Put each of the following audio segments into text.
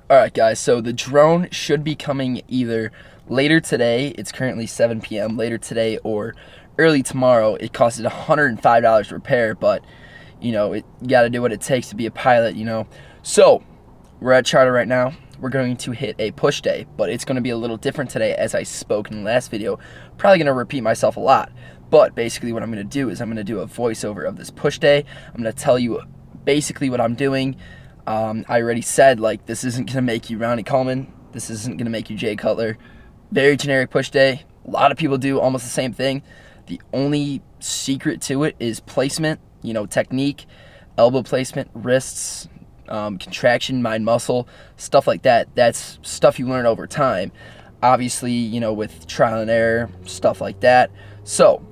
Alright guys, so the drone should be coming either later today, it's currently 7 p.m., later today, or early tomorrow. It costed $105 to repair, but you gotta do what it takes to be a pilot. So, we're at charter right now. We're going to hit a push day, but it's going to be a little different today as I spoke in the last video. Probably going to repeat myself a lot, but basically what I'm going to do is I'm going to do a voiceover of this push day. I'm going to tell you basically what I'm doing. I already said, like, this isn't going to make you Ronnie Coleman. This isn't going to make you Jay Cutler. Very generic push day. A lot of people do almost the same thing. The only secret to it is placement, technique, elbow placement, wrists, contraction, mind muscle, stuff like that. That's stuff you learn over time. Obviously, with trial and error, stuff like that. So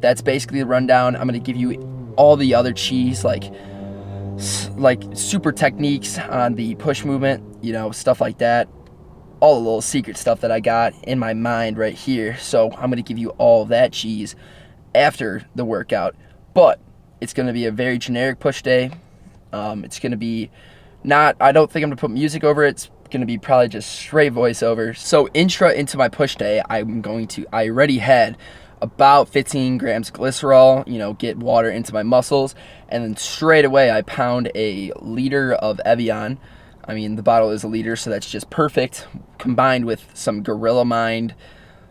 that's basically the rundown. I'm going to give you all the other cheese, like super techniques on the push movement, stuff like that. All the little secret stuff that I got in my mind right here. So I'm going to give you all that cheese after the workout. But it's going to be a very generic push day. It's going to be I don't think I'm going to put music over it. It's going to be probably just straight voiceover. So intro into my push day, I already had about 15 grams glycerol, get water into my muscles. And then straight away, I pound a liter of Evian. I mean, the bottle is a liter, so that's just perfect. Combined with some Gorilla Mind,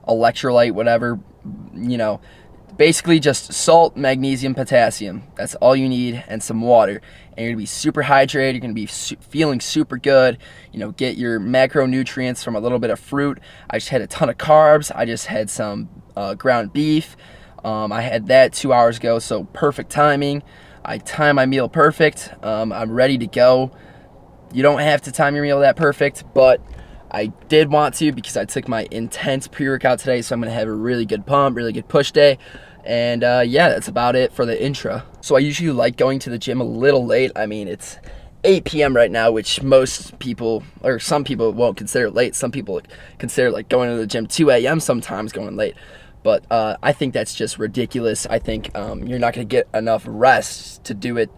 electrolyte, whatever, basically just salt, magnesium, potassium. That's all you need, and some water. And you're going to be super hydrated. You're going to be feeling super good. Get your macronutrients from a little bit of fruit. I just had a ton of carbs. I just had some ground beef. I had that 2 hours ago, so perfect timing. I time my meal perfect. I'm ready to go. You don't have to time your meal that perfect, but I did want to because I took my intense pre-workout today, so I'm going to have a really good pump, really good push day. And yeah, that's about it for the intro. So I usually like going to the gym a little late. I mean, it's 8 p.m. right now, which most people, or some people, won't consider late. Some people consider like going to the gym 2 a.m. sometimes going late. But I think that's just ridiculous. I think you're not going to get enough rest to do it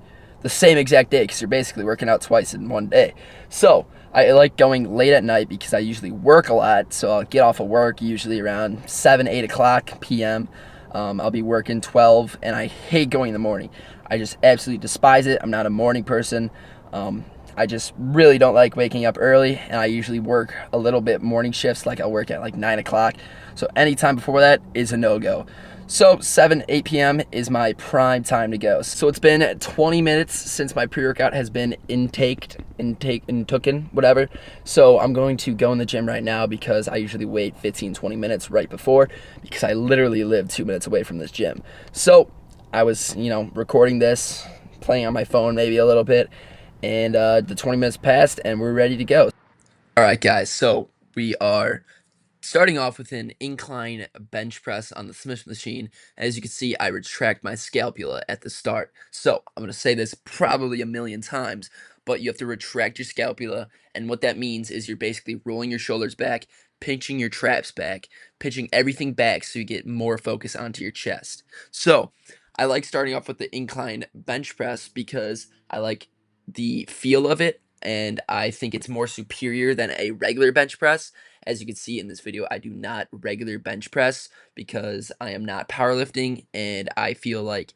the same exact day because you're basically working out twice in one day. So I like going late at night because I usually work a lot. So I'll get off of work usually around 7, 8 o'clock p.m. I'll be working 12, and I hate going in the morning. I just absolutely despise it. I'm not a morning person. I just really don't like waking up early, and I usually work a little bit morning shifts, like I'll work at like 9 o'clock. So anytime before that is a no-go. So 7, 8 p.m. is my prime time to go. So it's been 20 minutes since my pre-workout has been intooken, whatever. So I'm going to go in the gym right now because I usually wait 15, 20 minutes right before because I literally live 2 minutes away from this gym. So I was, recording this, playing on my phone maybe a little bit, and the 20 minutes passed and we're ready to go. All right, guys, so we are starting off with an incline bench press on the Smith machine. As you can see, I retract my scapula at the start. So I'm going to say this probably a million times, but you have to retract your scapula. And what that means is you're basically rolling your shoulders back, pinching your traps back, pinching everything back so you get more focus onto your chest. So I like starting off with the incline bench press because I like the feel of it. And I think it's more superior than a regular bench press. As you can see in this video, I do not regular bench press because I am not powerlifting, and I feel like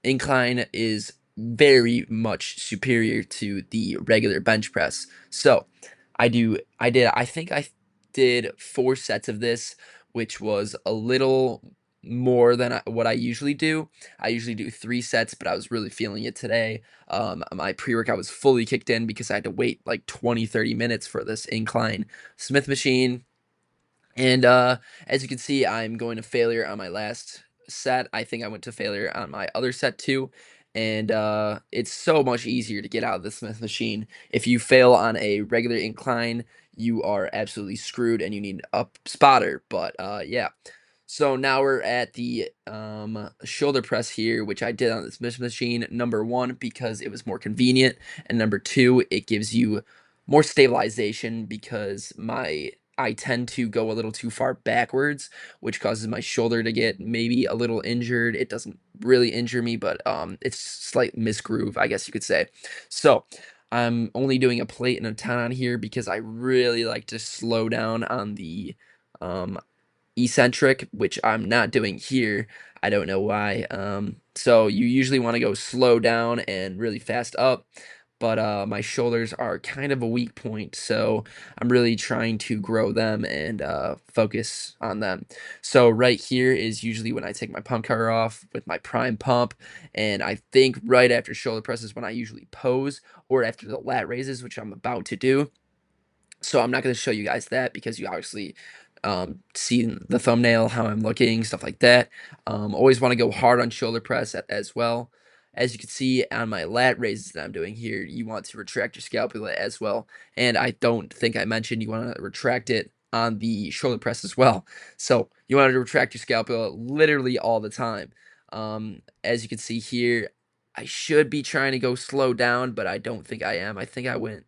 incline is very much superior to the regular bench press. So I think I did 4 sets of this, which was a little more than what I usually do. I usually do 3 sets, but I was really feeling it today. My pre-workout was fully kicked in because I had to wait like 20, 30 minutes for this incline Smith machine. And as you can see, I'm going to failure on my last set. I think I went to failure on my other set too. And it's so much easier to get out of the Smith machine. If you fail on a regular incline, you are absolutely screwed and you need a spotter. But yeah. So now we're at the shoulder press here, which I did on the Smith machine. Number 1, because it was more convenient. And number 2, it gives you more stabilization because I tend to go a little too far backwards, which causes my shoulder to get maybe a little injured. It doesn't really injure me, but it's slight misgroove, I guess you could say. So I'm only doing a plate and a 10 on here because I really like to slow down on the um, eccentric, which I'm not doing here. I don't know why. So you usually want to go slow down and really fast up, but my shoulders are kind of a weak point, so I'm really trying to grow them and focus on them. So right here is usually when I take my pump cover off with my prime pump, and I think right after shoulder presses when I usually pose, or after the lat raises, which I'm about to do. So I'm not going to show you guys that because you obviously see in the thumbnail how I'm looking, stuff like that. Always want to go hard on shoulder press as well. As you can see on my lat raises that I'm doing here, you want to retract your scapula as well. And I don't think I mentioned you want to retract it on the shoulder press as well. So you want to retract your scapula literally all the time. As you can see here, I should be trying to go slow down, but I don't think I am. I think I went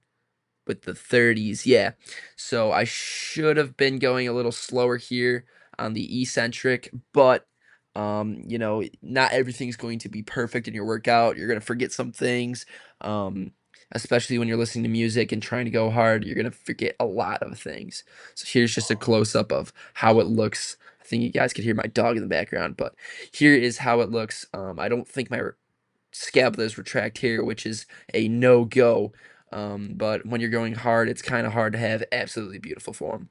with the 30s, yeah. So I should have been going a little slower here on the eccentric, but not everything's going to be perfect in your workout. You're going to forget some things, especially when you're listening to music and trying to go hard. You're going to forget a lot of things. So here's just a close-up of how it looks. I think you guys could hear my dog in the background, but here is how it looks. I don't think my scapulas retract here, which is a no-go. But when you're going hard, it's kind of hard to have absolutely beautiful form.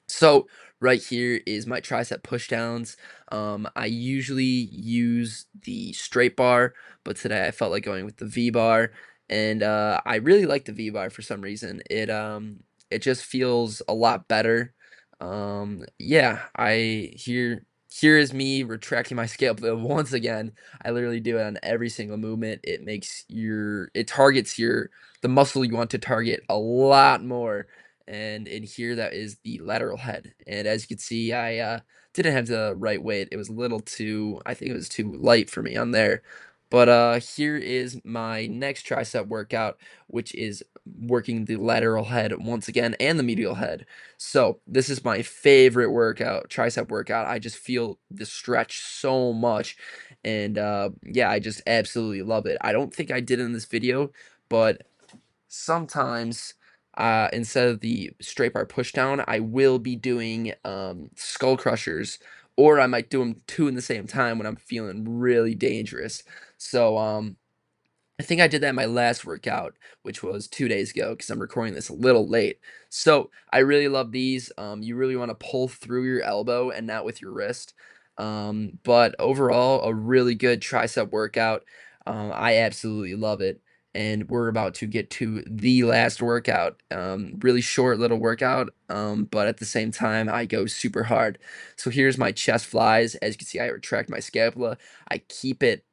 So right here is my tricep pushdowns. I usually use the straight bar, but today I felt like going with the V bar, and I really like the V bar for some reason. It just feels a lot better. Yeah, here is me retracting my scapula once again. I literally do it on every single movement. It targets the muscle you want to target a lot more. And in here, that is the lateral head. And as you can see, I didn't have the right weight. It was a little too, I think it was too light for me on there. But here is my next tricep workout, which is working the lateral head once again and the medial head. So this is my favorite workout, tricep workout. I just feel the stretch so much. And yeah, I just absolutely love it. I don't think I did it in this video, but sometimes instead of the straight bar push down, I will be doing skull crushers, or I might do them two in the same time when I'm feeling really dangerous. So I think I did that in my last workout, which was 2 days ago, because I'm recording this a little late. So I really love these. You really want to pull through your elbow and not with your wrist. But overall, a really good tricep workout. I absolutely love it. And we're about to get to the last workout. Really short little workout, but at the same time, I go super hard. So here's my chest flies. As you can see, I retract my scapula. I keep it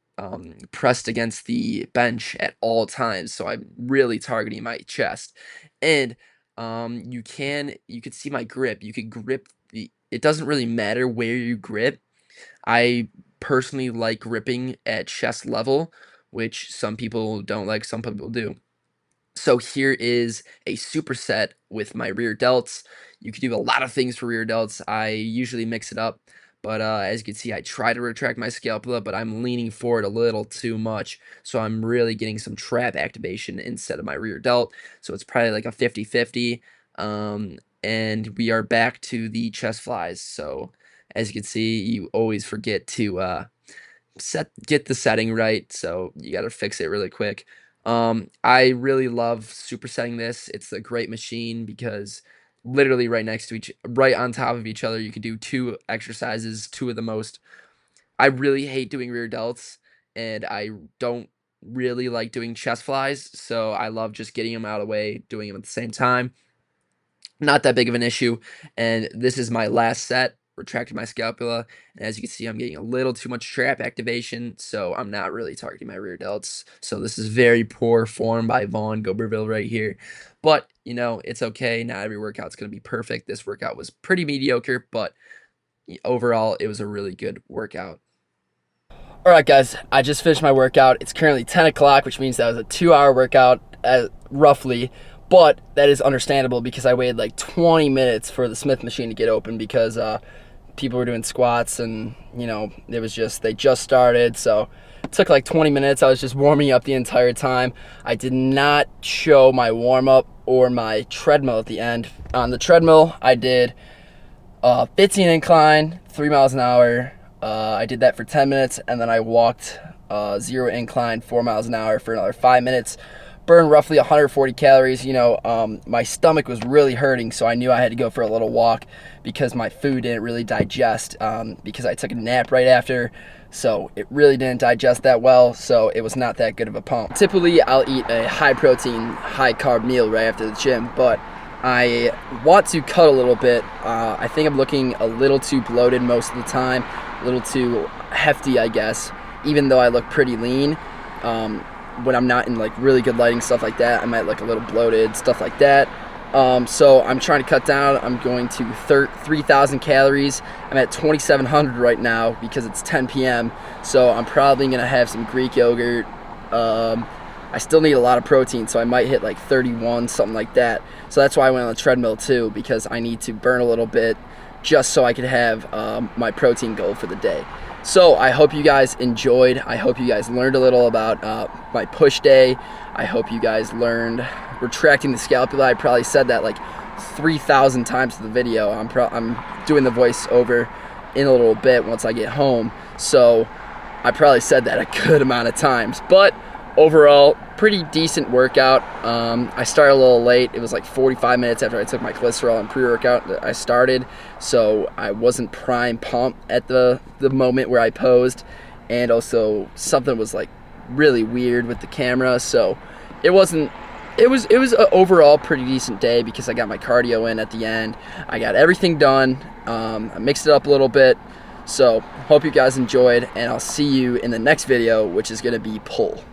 pressed against the bench at all times, so I'm really targeting my chest. And you could see my grip. You could grip it doesn't really matter where you grip. I personally like gripping at chest level, which some people don't like, some people do. So here is a superset with my rear delts. You can do a lot of things for rear delts. I usually mix it up, but as you can see, I try to retract my scapula, but I'm leaning forward a little too much. So I'm really getting some trap activation instead of my rear delt. So it's probably like a 50-50. And we are back to the chest flies. So as you can see, you always forget to get the setting right, so you got to fix it really quick. I really love supersetting this. It's a great machine because literally right on top of each other, you can do two exercises, two of the most. I really hate doing rear delts, and I don't really like doing chest flies, so I love just getting them out of the way, doing them at the same time. Not that big of an issue. And this is my last set, retracted my scapula. And as you can see, I'm getting a little too much trap activation, so I'm not really targeting my rear delts. So this is very poor form by Vaughn Goberville right here. But, it's okay. Not every workout's going to be perfect. This workout was pretty mediocre, but overall, it was a really good workout. All right, guys, I just finished my workout. It's currently 10 o'clock, which means that was a 2-hour workout, roughly. But that is understandable because I waited like 20 minutes for the Smith machine to get open because people were doing squats, and you know, it was just, they just started, so it took like 20 minutes. I was just warming up the entire time. I did not show my warm-up or my treadmill at the end. On the treadmill, I did 15 incline, 3 miles an hour. I did that for 10 minutes, and then I walked 0 incline, 4 miles an hour for another 5 minutes. Burned roughly 140 calories. You know, my stomach was really hurting, so I knew I had to go for a little walk because my food didn't really digest, because I took a nap right after, so it really didn't digest that well, so it was not that good of a pump. Typically, I'll eat a high-protein, high-carb meal right after the gym, but I want to cut a little bit. I think I'm looking a little too bloated most of the time, a little too hefty, I guess, even though I look pretty lean. When I'm not in like really good lighting, stuff like that, I might look a little bloated, stuff like that. So I'm trying to cut down. I'm going to 3,000 calories. I'm at 2,700 right now because it's 10 p.m. So I'm probably gonna have some Greek yogurt. I still need a lot of protein, so I might hit like 31, something like that. So that's why I went on the treadmill too, because I need to burn a little bit just so I could have my protein goal for the day. So I hope you guys enjoyed. I hope you guys learned a little about my push day. I hope you guys learned retracting the scapula. I probably said that like 3,000 times in the video. I'm doing the voiceover in a little bit once I get home, so I probably said that a good amount of times. But overall, pretty decent workout. I started a little late. It was like 45 minutes after I took my glycerol and pre-workout that I started, so I wasn't prime pump at the moment where I posed, and also something was like really weird with the camera, so it was an overall pretty decent day because I got my cardio in at the end. I got everything done. I mixed it up a little bit, so hope you guys enjoyed, and I'll see you in the next video, which is going to be pull.